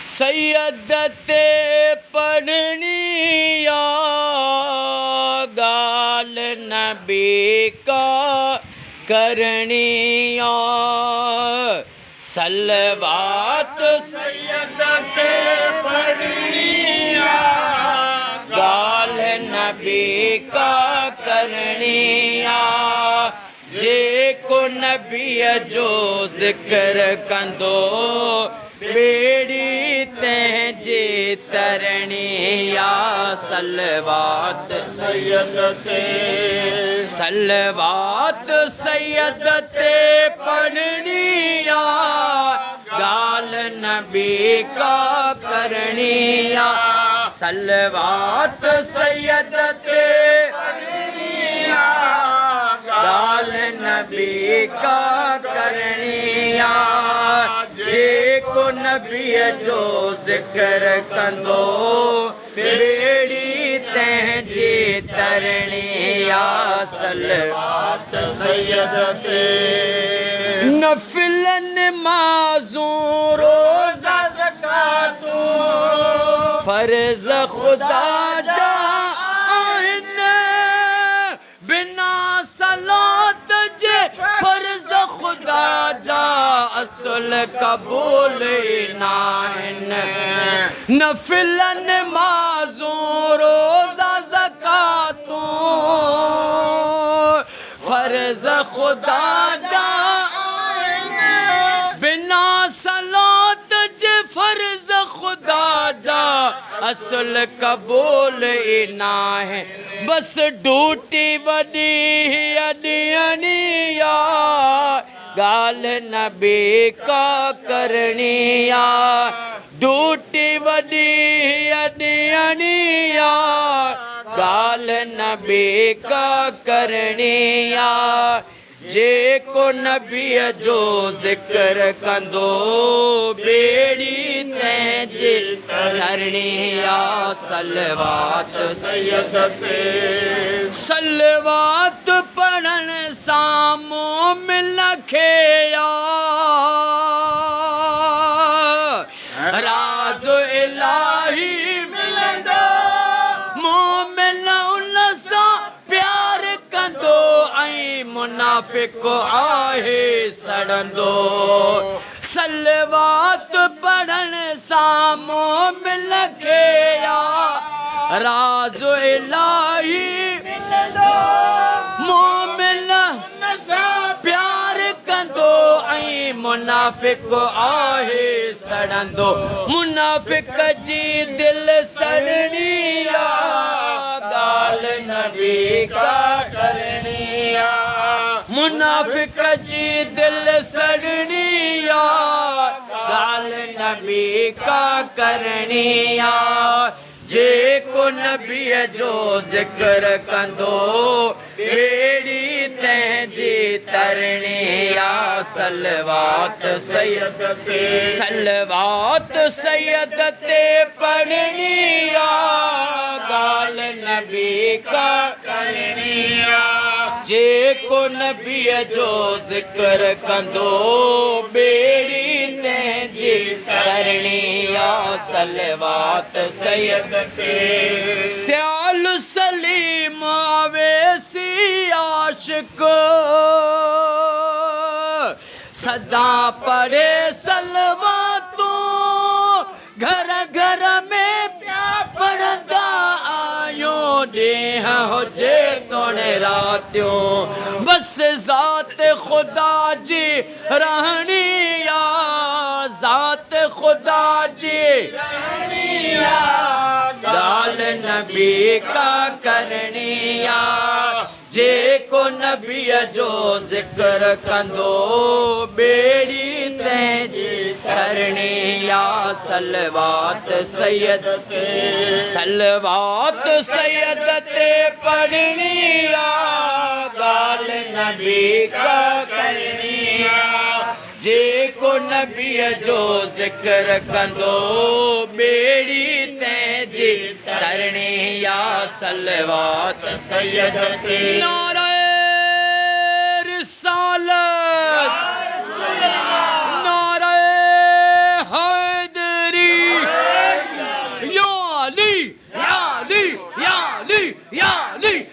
सैयद ते पढ़नी या गाल नबी का करनी या सलवात सैयद ते पढ़नी या गाल नबी का करनी या जे को नबी जो जिक्र कंदो बेड़ी तंहिंजे तरणी या सलवात सैयद ते सलवात सैयद ते पढ़नी या गाल नबी का करनी या सलवात सैयद ते पढ़नी या गाल नबी का करनी या जे को नबी जो जिक्र कंदो बेड़ी तंहिंजे तरणी या सलवात सैयद ते नफिल नमाज़ूं रोज़ा ज़कातूं फर्ज खुदा जा आहिनि बिना सलात जे फर्ज खुदा जा असुल कबूल ई नाहिनि नफिल नमाज़ूं रोज़ा ज़कातूं फर्ज खुदा जा बिना सलात जे फर्ज खुदा जा असुल कबूल ई नाहे बस डूटी वडी अडियनी या गाल नबी का करनी या डूटी वडी अडियनी या गाल नबी का करनी या जे को नबी जो जिक्र कंदो बेड़ी तंहिंजे तरणी या सलवात सैयद ते सलवात पढ़ण सां मोमिन खे या राज इलाही मिलंदो मोमिन उन सां प्यार कंदो ऐं मुनाफ़िक आहे सड़ंदो सलवात पढ़ण सां मोमिन खे या राज इलाही मिलंदो मोमिन उन सां प्यार कंदो ऐं मुनाफ़िक आहे सड़ंदो मुनाफ़िक जी दिलि सड़नी या गाल नबी का करनी या मुनाफ़िक जी दिलि सड़नी या गाल नबी का करनी या जे को नबी जो जिक्र कंदो बेड़ी तंहिंजे तरणी या सलवात सैयद ते सलवात सैयद ते पढ़नी या गाल नबी का करनी या जे को नबी जो जिक्र कंदो बेड़ी तंहिंजे तरणी या सलवात सैयद ते स्याल सलीम अवेसी आशिक सदा पढ़े सलवातूं घर घर में प्या पढ़ंदा आयो ॾींह हुजे तोड़े रातियों बस ज़ात खुदा जी रहणी या ज़ात खुदा जी रहनी या गाल नबी का करनी या जे को नबी जो जिक्र कंदो बेड़ी तंहिंजी करनी या सलवात सैयद ते सलवात सैयद ते पढ़नी या गाल नबी का करनी या जे को नबी जो जिक्र कंदो बेड़ी तंहिंजी तरणी या सलवात सैयद ते नारे रिसालत नारे हैदरी याली